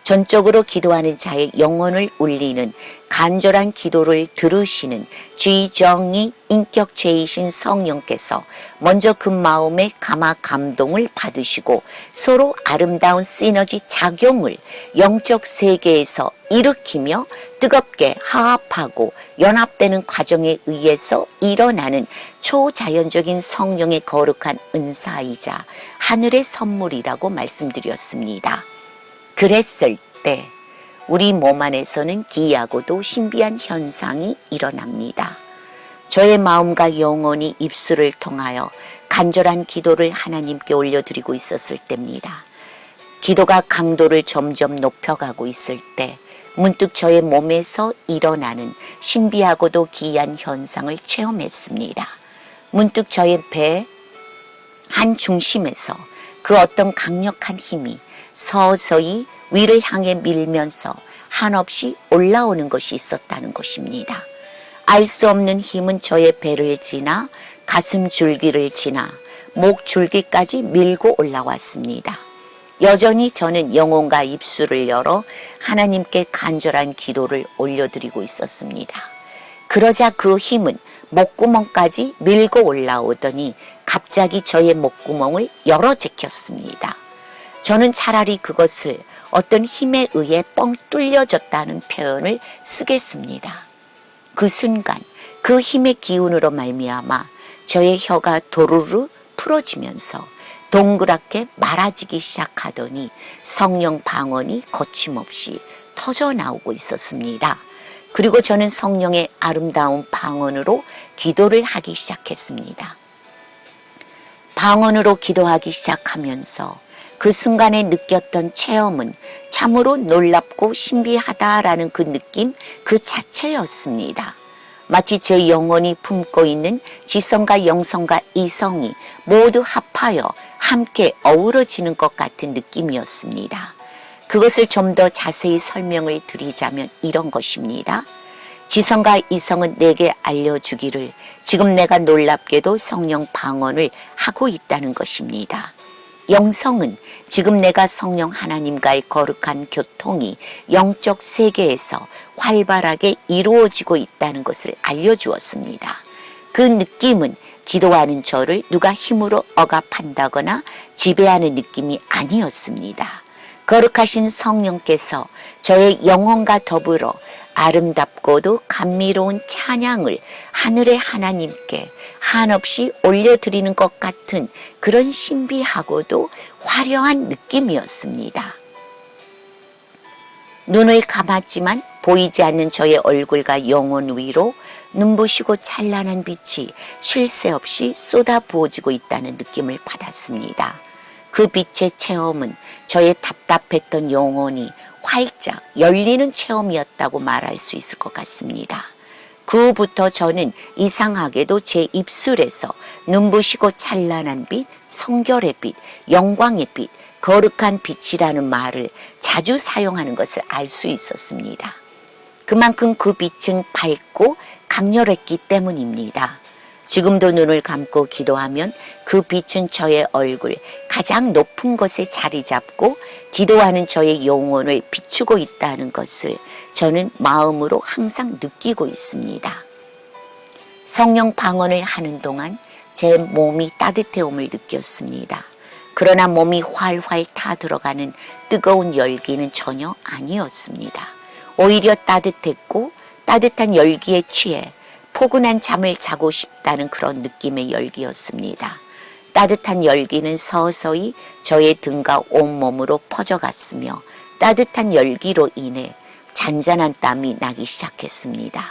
전적으로 기도하는 자의 영혼을 울리는 간절한 기도를 들으시는 지정의 인격체이신 성령께서 먼저 그 마음에 감화 감동을 받으시고 서로 아름다운 시너지 작용을 영적 세계에서 일으키며 뜨겁게 화합하고 연합되는 과정에 의해서 일어나는 초자연적인 성령의 거룩한 은사이자 하늘의 선물이라고 말씀드렸습니다. 그랬을 때 우리 몸 안에서는 기이하고도 신비한 현상이 일어납니다. 저의 마음과 영혼이 입술을 통하여 간절한 기도를 하나님께 올려드리고 있었을 때입니다. 기도가 강도를 점점 높여가고 있을 때 문득 저의 몸에서 일어나는 신비하고도 기이한 현상을 체험했습니다. 문득 저의 배 한 중심에서 그 어떤 강력한 힘이 서서히 위를 향해 밀면서 한없이 올라오는 것이 있었다는 것입니다. 알 수 없는 힘은 저의 배를 지나 가슴 줄기를 지나 목 줄기까지 밀고 올라왔습니다. 여전히 저는 영혼과 입술을 열어 하나님께 간절한 기도를 올려드리고 있었습니다. 그러자 그 힘은 목구멍까지 밀고 올라오더니 갑자기 저의 목구멍을 열어 제꼈습니다. 저는 차라리 그것을 어떤 힘에 의해 뻥 뚫려졌다는 표현을 쓰겠습니다. 그 순간 그 힘의 기운으로 말미암아 저의 혀가 도루루 풀어지면서 동그랗게 말아지기 시작하더니 성령 방언이 거침없이 터져 나오고 있었습니다. 그리고 저는 성령의 아름다운 방언으로 기도를 하기 시작했습니다. 방언으로 기도하기 시작하면서 그 순간에 느꼈던 체험은 참으로 놀랍고 신비하다라는 그 느낌 그 자체였습니다. 마치 제 영혼이 품고 있는 지성과 영성과 이성이 모두 합하여 함께 어우러지는 것 같은 느낌이었습니다. 그것을 좀 더 자세히 설명을 드리자면 이런 것입니다. 지성과 이성은 내게 알려주기를 지금 내가 놀랍게도 성령 방언을 하고 있다는 것입니다. 영성은 지금 내가 성령 하나님과의 거룩한 교통이 영적 세계에서 활발하게 이루어지고 있다는 것을 알려주었습니다. 그 느낌은 기도하는 저를 누가 힘으로 억압한다거나 지배하는 느낌이 아니었습니다. 거룩하신 성령께서 저의 영혼과 더불어 아름답고도 감미로운 찬양을 하늘의 하나님께 한없이 올려드리는 것 같은 그런 신비하고도 화려한 느낌이었습니다. 눈을 감았지만 보이지 않는 저의 얼굴과 영혼 위로 눈부시고 찬란한 빛이 쉴 새 없이 쏟아부어지고 있다는 느낌을 받았습니다. 그 빛의 체험은 저의 답답했던 영혼이 활짝 열리는 체험이었다고 말할 수 있을 것 같습니다. 그 후부터 저는 이상하게도 제 입술에서 눈부시고 찬란한 빛, 성결의 빛, 영광의 빛, 거룩한 빛이라는 말을 자주 사용하는 것을 알 수 있었습니다. 그만큼 그 빛은 밝고 강렬했기 때문입니다. 지금도 눈을 감고 기도하면 그 빛은 저의 얼굴 가장 높은 곳에 자리 잡고 기도하는 저의 영혼을 비추고 있다는 것을 저는 마음으로 항상 느끼고 있습니다. 성령 방언을 하는 동안 제 몸이 따뜻해옴을 느꼈습니다. 그러나 몸이 활활 타들어가는 뜨거운 열기는 전혀 아니었습니다. 오히려 따뜻했고 따뜻한 열기에 취해 포근한 잠을 자고 싶다는 그런 느낌의 열기였습니다. 따뜻한 열기는 서서히 저의 등과 온몸으로 퍼져갔으며 따뜻한 열기로 인해 잔잔한 땀이 나기 시작했습니다.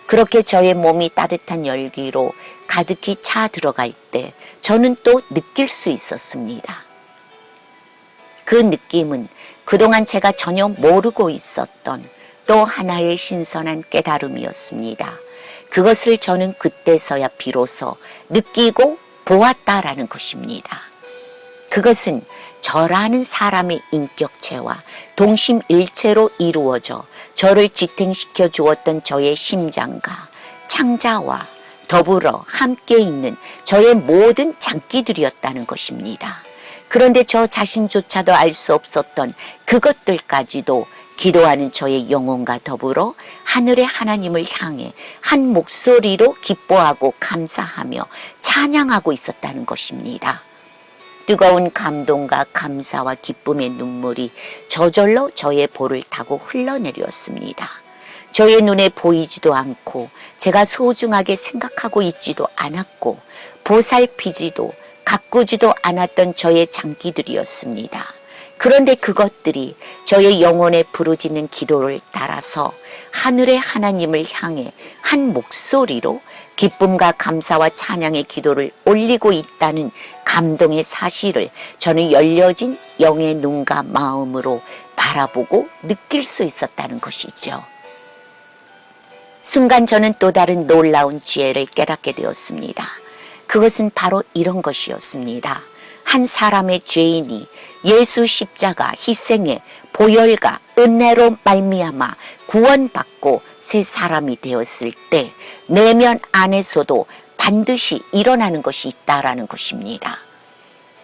그렇게 저의 몸이 따뜻한 열기로 가득히 차 들어갈 때 저는 또 느낄 수 있었습니다. 그 느낌은 그동안 제가 전혀 모르고 있었던 또 하나의 신선한 깨달음이었습니다. 그것을 저는 그때서야 비로소 느끼고 보았다라는 것입니다. 그것은 저라는 사람의 인격체와 동심일체로 이루어져 저를 지탱시켜 주었던 저의 심장과 창자와 더불어 함께 있는 저의 모든 장기들이었다는 것입니다. 그런데 저 자신조차도 알 수 없었던 그것들까지도 기도하는 저의 영혼과 더불어 하늘의 하나님을 향해 한 목소리로 기뻐하고 감사하며 찬양하고 있었다는 것입니다. 뜨거운 감동과 감사와 기쁨의 눈물이 저절로 저의 볼을 타고 흘러내렸습니다. 저의 눈에 보이지도 않고 제가 소중하게 생각하고 있지도 않았고 보살피지도 가꾸지도 않았던 저의 장기들이었습니다. 그런데 그것들이 저의 영혼에 부르짖는 기도를 따라서 하늘의 하나님을 향해 한 목소리로 기쁨과 감사와 찬양의 기도를 올리고 있다는 감동의 사실을 저는 열려진 영의 눈과 마음으로 바라보고 느낄 수 있었다는 것이죠. 순간 저는 또 다른 놀라운 지혜를 깨닫게 되었습니다. 그것은 바로 이런 것이었습니다. 한 사람의 죄인이 예수 십자가 희생의 보혈과 은혜로 말미암아 구원받고 새 사람이 되었을 때 내면 안에서도 반드시 일어나는 것이 있다라는 것입니다.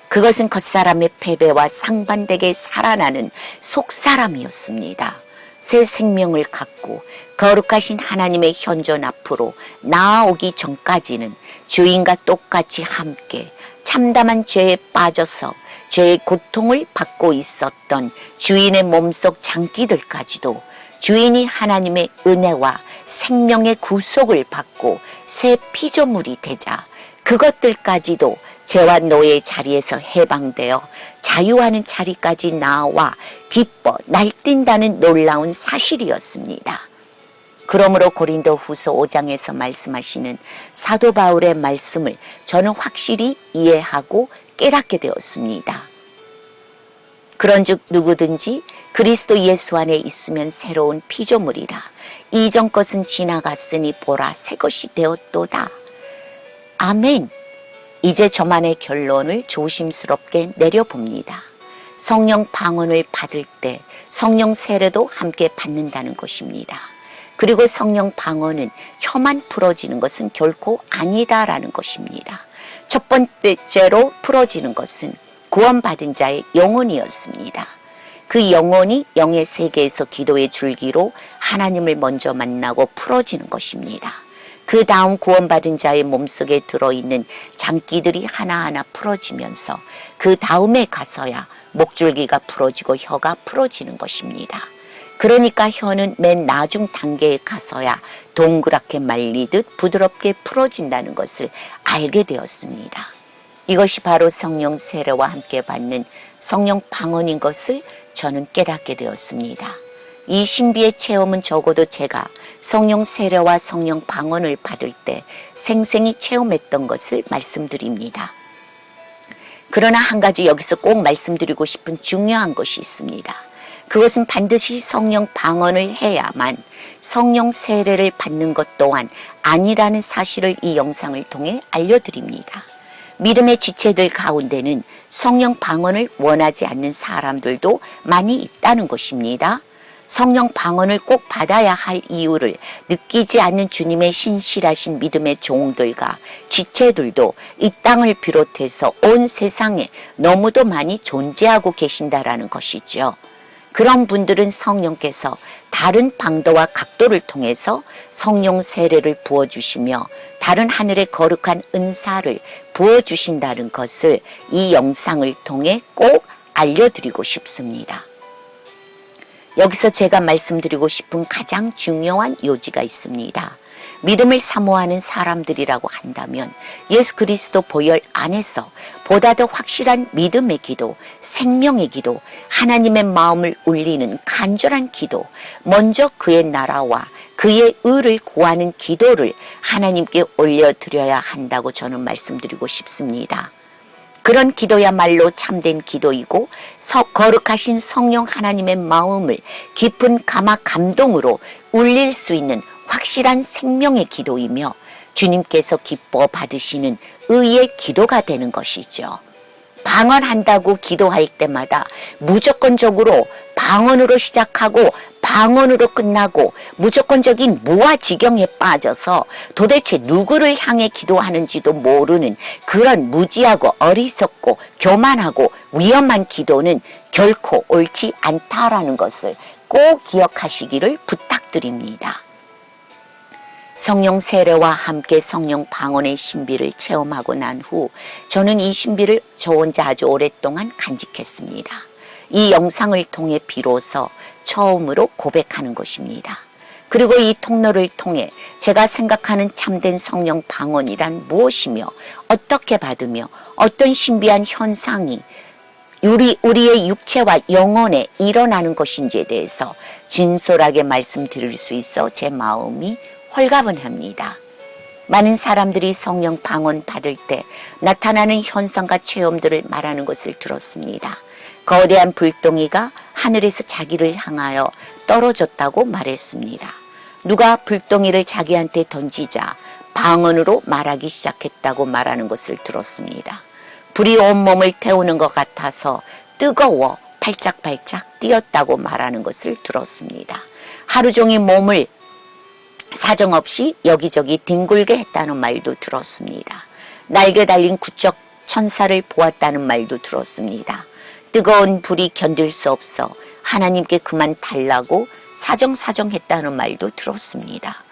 그것은 겉사람의 패배와 상반되게 살아나는 속사람이었습니다. 새 생명을 갖고 거룩하신 하나님의 현존 앞으로 나아오기 전까지는 주인과 똑같이 함께 참담한 죄에 빠져서 죄의 고통을 받고 있었던 주인의 몸속 장기들까지도 주인이 하나님의 은혜와 생명의 구속을 받고 새 피조물이 되자 그것들까지도 죄와 노예의 자리에서 해방되어 자유하는 자리까지 나와 기뻐 날뛴다는 놀라운 사실이었습니다. 그러므로 고린도 후서 5장에서 말씀하시는 사도 바울의 말씀을 저는 확실히 이해하고 깨닫게 되었습니다. 그런즉 누구든지 그리스도 예수 안에 있으면 새로운 피조물이라. 이전 것은 지나갔으니 보라 새 것이 되었도다. 아멘. 이제 저만의 결론을 조심스럽게 내려봅니다. 성령 방언을 받을 때 성령 세례도 함께 받는다는 것입니다. 그리고 성령 방언은 혀만 풀어지는 것은 결코 아니다라는 것입니다. 첫 번째로 풀어지는 것은 구원받은 자의 영혼이었습니다. 그 영혼이 영의 세계에서 기도의 줄기로 하나님을 먼저 만나고 풀어지는 것입니다. 그 다음 구원받은 자의 몸속에 들어있는 장기들이 하나하나 풀어지면서 그 다음에 가서야 목줄기가 풀어지고 혀가 풀어지는 것입니다. 그러니까 혀는 맨 나중 단계에 가서야 동그랗게 말리듯 부드럽게 풀어진다는 것을 알게 되었습니다. 이것이 바로 성령 세례와 함께 받는 성령 방언인 것을 저는 깨닫게 되었습니다. 이 신비의 체험은 적어도 제가 성령 세례와 성령 방언을 받을 때 생생히 체험했던 것을 말씀드립니다. 그러나 한 가지 여기서 꼭 말씀드리고 싶은 중요한 것이 있습니다. 그것은 반드시 성령 방언을 해야만 성령 세례를 받는 것 또한 아니라는 사실을 이 영상을 통해 알려드립니다. 믿음의 지체들 가운데는 성령 방언을 원하지 않는 사람들도 많이 있다는 것입니다. 성령 방언을 꼭 받아야 할 이유를 느끼지 않는 주님의 신실하신 믿음의 종들과 지체들도 이 땅을 비롯해서 온 세상에 너무도 많이 존재하고 계신다라는 것이죠. 그런 분들은 성령께서 다른 방도와 각도를 통해서 성령 세례를 부어주시며 다른 하늘의 거룩한 은사를 부어주신다는 것을 이 영상을 통해 꼭 알려드리고 싶습니다. 여기서 제가 말씀드리고 싶은 가장 중요한 요지가 있습니다. 믿음을 사모하는 사람들이라고 한다면 예수 그리스도 보혈 안에서 보다 더 확실한 믿음의 기도, 생명의 기도, 하나님의 마음을 울리는 간절한 기도, 먼저 그의 나라와 그의 의를 구하는 기도를 하나님께 올려드려야 한다고 저는 말씀드리고 싶습니다. 그런 기도야말로 참된 기도이고 거룩하신 성령 하나님의 마음을 깊은 감동으로 울릴 수 있는 확실한 생명의 기도이며 주님께서 기뻐 받으시는 의의 기도가 되는 것이죠. 방언한다고 기도할 때마다 무조건적으로 방언으로 시작하고 방언으로 끝나고 무조건적인 무아지경에 빠져서 도대체 누구를 향해 기도하는지도 모르는 그런 무지하고 어리석고 교만하고 위험한 기도는 결코 옳지 않다라는 것을 꼭 기억하시기를 부탁드립니다. 성령 세례와 함께 성령 방언의 신비를 체험하고 난 후 저는 이 신비를 저 혼자 아주 오랫동안 간직했습니다. 이 영상을 통해 비로소 처음으로 고백하는 것입니다. 그리고 이 통로를 통해 제가 생각하는 참된 성령 방언이란 무엇이며 어떻게 받으며 어떤 신비한 현상이 우리의 육체와 영혼에 일어나는 것인지에 대해서 진솔하게 말씀드릴 수 있어 제 마음이 홀가분합니다. 많은 사람들이 성령 방언 받을 때 나타나는 현상과 체험들을 말하는 것을 들었습니다. 거대한 불덩이가 하늘에서 자기를 향하여 떨어졌다고 말했습니다. 누가 불덩이를 자기한테 던지자 방언으로 말하기 시작했다고 말하는 것을 들었습니다. 불이 온몸을 태우는 것 같아서 뜨거워 팔짝팔짝 뛰었다고 말하는 것을 들었습니다. 하루 종일 몸을 사정없이 여기저기 뒹굴게 했다는 말도 들었습니다. 날개 달린 구적 천사를 보았다는 말도 들었습니다. 뜨거운 불이 견딜 수 없어 하나님께 그만 달라고 사정사정했다는 말도 들었습니다.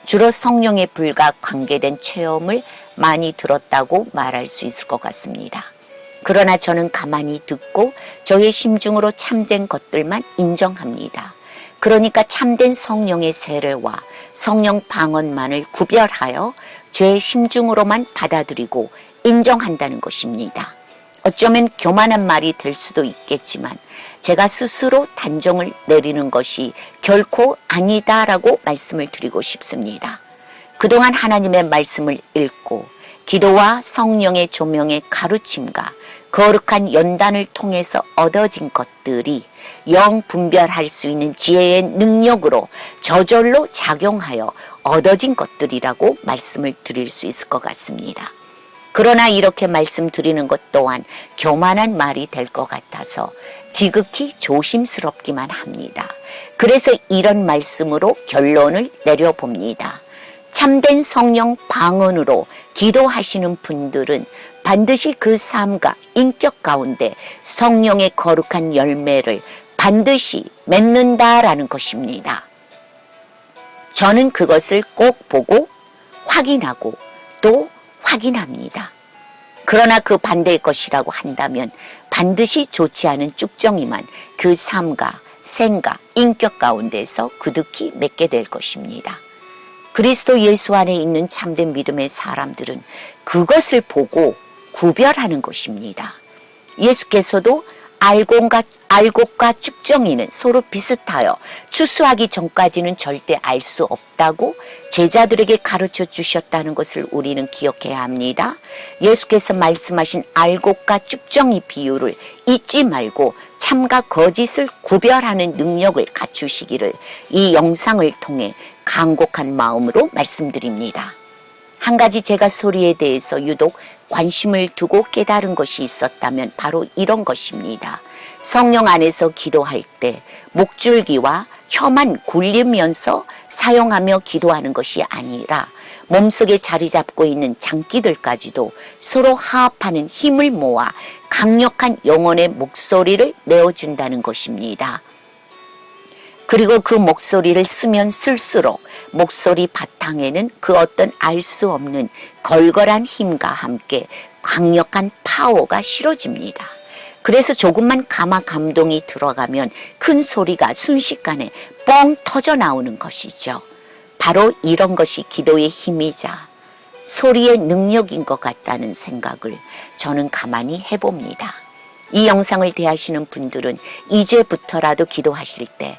주로 성령의 불과 관계된 체험을 많이 들었다고 말할 수 있을 것 같습니다. 그러나 저는 가만히 듣고 저의 심중으로 참된 것들만 인정합니다. 그러니까 참된 성령의 세례와 성령 방언만을 구별하여 제 심중으로만 받아들이고 인정한다는 것입니다. 어쩌면 교만한 말이 될 수도 있겠지만 제가 스스로 단정을 내리는 것이 결코 아니다라고 말씀을 드리고 싶습니다. 그동안 하나님의 말씀을 읽고 기도와 성령의 조명의 가르침과 거룩한 연단을 통해서 얻어진 것들이 영 분별할 수 있는 지혜의 능력으로 저절로 작용하여 얻어진 것들이라고 말씀을 드릴 수 있을 것 같습니다. 그러나 이렇게 말씀드리는 것 또한 교만한 말이 될 것 같아서 지극히 조심스럽기만 합니다. 그래서 이런 말씀으로 결론을 내려봅니다. 참된 성령 방언으로 기도하시는 분들은 반드시 그 삶과 인격 가운데 성령의 거룩한 열매를 반드시 맺는다라는 것입니다. 저는 그것을 꼭 보고 확인하고 또 확인합니다. 그러나 그 반대의 것이라고 한다면 반드시 좋지 않은 쭉정이만 그 삶과 생각, 인격 가운데서 그득히 맺게 될 것입니다. 그리스도 예수 안에 있는 참된 믿음의 사람들은 그것을 보고 구별하는 것입니다. 예수께서도 알곡과 쭉정이는 서로 비슷하여 추수하기 전까지는 절대 알 수 없다고 제자들에게 가르쳐 주셨다는 것을 우리는 기억해야 합니다. 예수께서 말씀하신 알곡과 쭉정이 비유를 잊지 말고 참과 거짓을 구별하는 능력을 갖추시기를 이 영상을 통해 간곡한 마음으로 말씀드립니다. 한 가지 제가 소리에 대해서 유독 관심을 두고 깨달은 것이 있었다면 바로 이런 것입니다. 성령 안에서 기도할 때 목줄기와 혀만 굴리면서 사용하며 기도하는 것이 아니라 몸속에 자리 잡고 있는 장기들까지도 서로 화합하는 힘을 모아 강력한 영혼의 목소리를 내어준다는 것입니다. 그리고 그 목소리를 쓰면 쓸수록 목소리 바탕에는 그 어떤 알 수 없는 걸걸한 힘과 함께 강력한 파워가 실어집니다. 그래서 조금만 가마 감동이 들어가면 큰 소리가 순식간에 뻥 터져 나오는 것이죠. 바로 이런 것이 기도의 힘이자 소리의 능력인 것 같다는 생각을 저는 가만히 해봅니다. 이 영상을 대하시는 분들은 이제부터라도 기도하실 때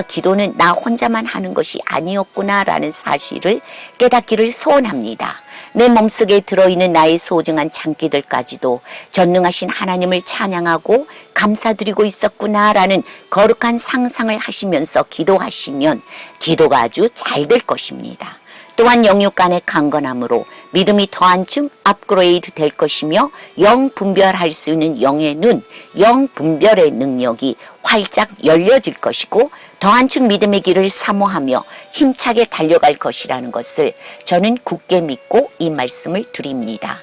기도는 나 혼자만 하는 것이 아니었구나 라는 사실을 깨닫기를 소원합니다. 내 몸속에 들어있는 나의 소중한 장기들까지도 전능하신 하나님을 찬양하고 감사드리고 있었구나 라는 거룩한 상상을 하시면서 기도하시면 기도가 아주 잘 될 것입니다. 또한 영육 간의 강건함으로 믿음이 더 한층 업그레이드 될 것이며 영 분별할 수 있는 영의 눈, 영 분별의 능력이 활짝 열려질 것이고 더 한층 믿음의 길을 사모하며 힘차게 달려갈 것이라는 것을 저는 굳게 믿고 이 말씀을 드립니다.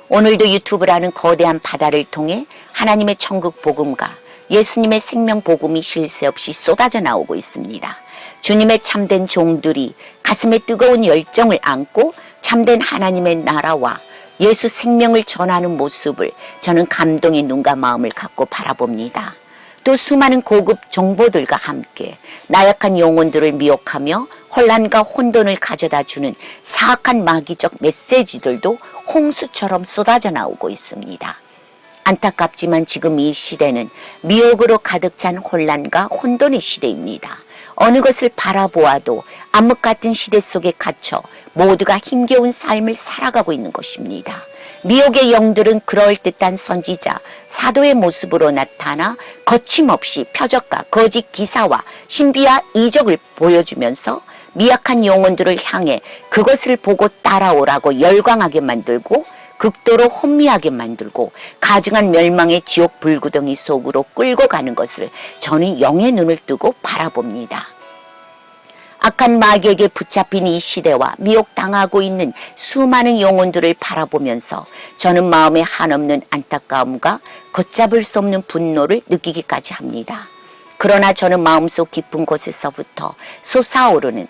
오늘도 유튜브라는 거대한 바다를 통해 하나님의 천국 복음과 예수님의 생명 복음이 쉴 새 없이 쏟아져 나오고 있습니다. 주님의 참된 종들이 가슴에 뜨거운 열정을 안고 참된 하나님의 나라와 예수 생명을 전하는 모습을 저는 감동의 눈과 마음을 갖고 바라봅니다. 또 수많은 고급 정보들과 함께 나약한 영혼들을 미혹하며 혼란과 혼돈을 가져다 주는 사악한 마귀적 메시지들도 홍수처럼 쏟아져 나오고 있습니다. 안타깝지만 지금 이 시대는 미혹으로 가득 찬 혼란과 혼돈의 시대입니다. 어느 것을 바라보아도 암흑 같은 시대 속에 갇혀 모두가 힘겨운 삶을 살아가고 있는 것입니다. 미혹의 영들은 그럴듯한 선지자, 사도의 모습으로 나타나 거침없이 표적과 거짓 기사와 신비와 이적을 보여주면서 미약한 영혼들을 향해 그것을 보고 따라오라고 열광하게 만들고 극도로 혼미하게 만들고 가증한 멸망의 지옥 불구덩이 속으로 끌고 가는 것을 저는 영의 눈을 뜨고 바라봅니다. 악한 마귀에게 붙잡힌 이 시대와 미혹당하고 있는 수많은 영혼들을 바라보면서 저는 마음에 한없는 안타까움과 걷잡을 수 없는 분노를 느끼기까지 합니다. 그러나 저는 마음속 깊은 곳에서부터 솟아오르는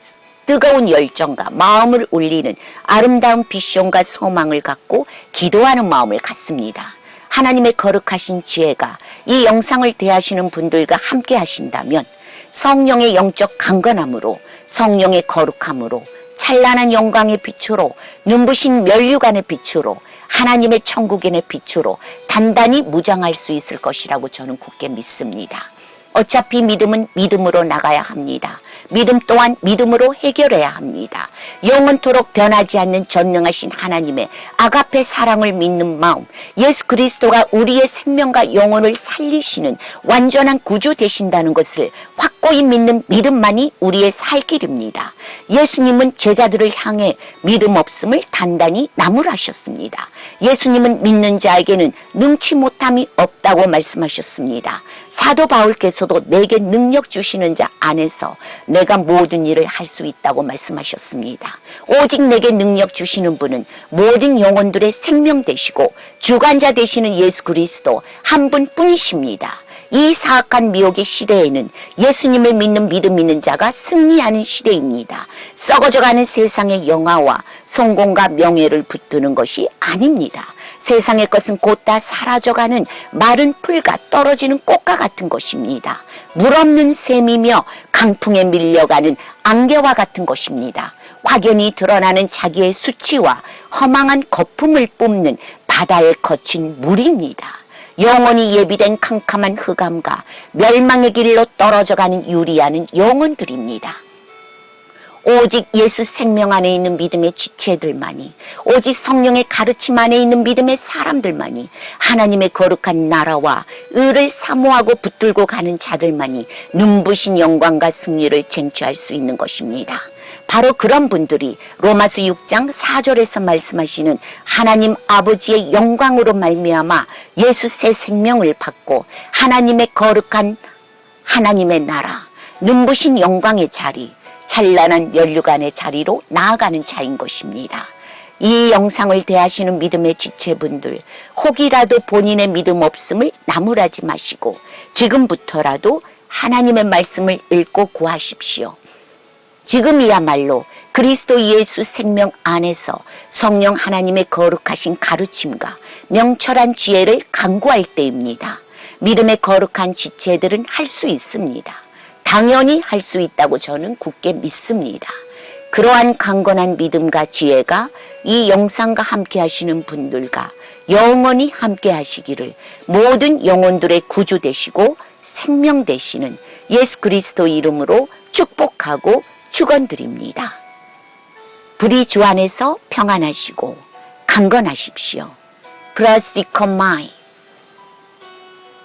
뜨거운 열정과 마음을 울리는 아름다운 비전과 소망을 갖고 기도하는 마음을 갖습니다. 하나님의 거룩하신 지혜가 이 영상을 대하시는 분들과 함께 하신다면 성령의 영적 강건함으로 성령의 거룩함으로 찬란한 영광의 빛으로 눈부신 면류관의 빛으로 하나님의 천국인의 빛으로 단단히 무장할 수 있을 것이라고 저는 굳게 믿습니다. 어차피 믿음은 믿음으로 나가야 합니다. 믿음 또한 믿음으로 해결해야 합니다. 영원토록 변하지 않는 전능하신 하나님의 아가페 사랑을 믿는 마음, 예수 그리스도가 우리의 생명과 영혼을 살리시는 완전한 구주 되신다는 것을 확고히 믿는 믿음만이 우리의 살 길입니다. 예수님은 제자들을 향해 믿음 없음을 단단히 나무라셨습니다. 예수님은 믿는 자에게는 능치 못함이 없다고 말씀하셨습니다. 사도 바울께서도 내게 능력 주시는 자 안에서 내가 모든 일을 할 수 있다고 말씀하셨습니다. 오직 내게 능력 주시는 분은 모든 영혼들의 생명 되시고 주관자 되시는 예수 그리스도 한 분뿐이십니다. 이 사악한 미혹의 시대에는 예수님을 믿는 믿음 있는 자가 승리하는 시대입니다. 썩어져가는 세상의 영화와 성공과 명예를 붙드는 것이 아닙니다. 세상의 것은 곧 다 사라져가는 마른 풀과 떨어지는 꽃과 같은 것입니다. 물 없는 샘이며 강풍에 밀려가는 안개와 같은 것입니다. 확연히 드러나는 자기의 수치와 허망한 거품을 뿜는 바다에 거친 물입니다. 영원히 예비된 캄캄한 흑암과 멸망의 길로 떨어져가는 유리하는 영혼들입니다. 오직 예수 생명 안에 있는 믿음의 지체들만이, 오직 성령의 가르침 안에 있는 믿음의 사람들만이, 하나님의 거룩한 나라와 의를 사모하고 붙들고 가는 자들만이 눈부신 영광과 승리를 쟁취할 수 있는 것입니다. 바로 그런 분들이 로마서 6장 4절에서 말씀하시는 하나님 아버지의 영광으로 말미암아 예수 새 생명을 받고 하나님의 거룩한 하나님의 나라, 눈부신 영광의 자리, 찬란한 면류관의 자리로 나아가는 자인 것입니다. 이 영상을 대하시는 믿음의 지체분들, 혹이라도 본인의 믿음 없음을 나무라지 마시고 지금부터라도 하나님의 말씀을 읽고 구하십시오. 지금이야말로 그리스도 예수 생명 안에서 성령 하나님의 거룩하신 가르침과 명철한 지혜를 간구할 때입니다. 믿음의 거룩한 지체들은 할 수 있습니다. 당연히 할 수 있다고 저는 굳게 믿습니다. 그러한 강건한 믿음과 지혜가 이 영상과 함께 하시는 분들과 영원히 함께 하시기를 모든 영혼들의 구주 되시고 생명 되시는 예수 그리스도 이름으로 축복하고 축원드립니다. 불이 주 안에서 평안하시고 강건하십시오. 브라시코마이